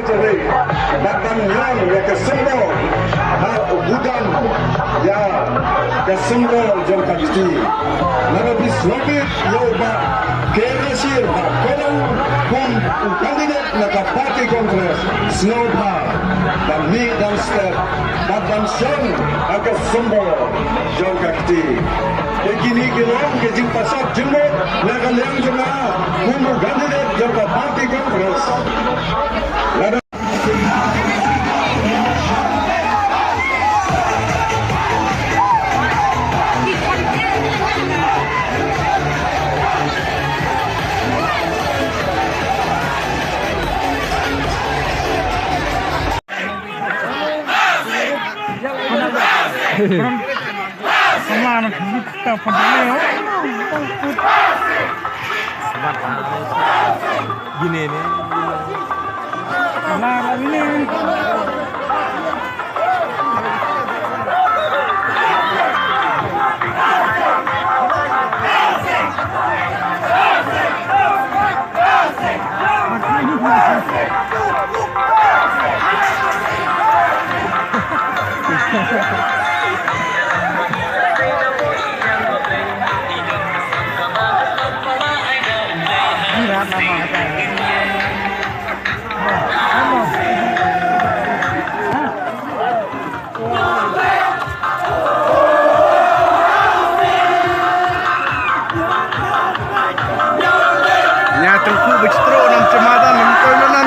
ceri datang yang ke sembol hudan ya ke sembol jom kaki lalu bislobit yo ba kerasir ba kalau pun kandidat nak parti kongres snowba dan ni dan step dan sen ke sembol jom kaki kini gelong ke jing pasat jemur nak yang jemaah pun kandidat jom parti kongres lalu Kemana kita peduli gini nih nah ini nyatengku bercetro nam cematan nam koilonan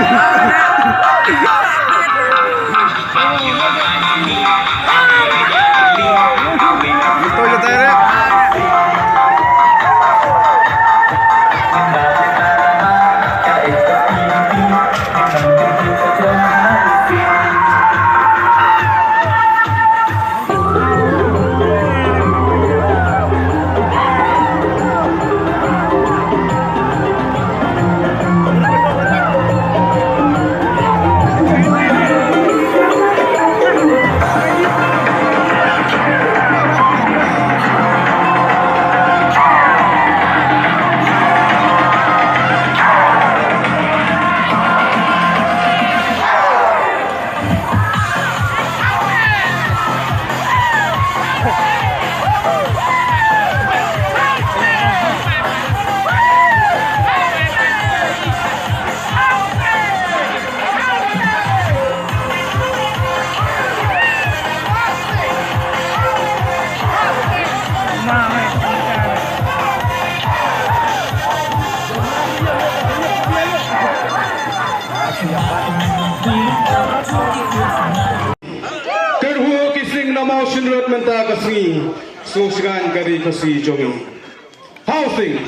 itu aja terek Terhuo kising namau sinrot menta kasi susgan kari kasi jongi housing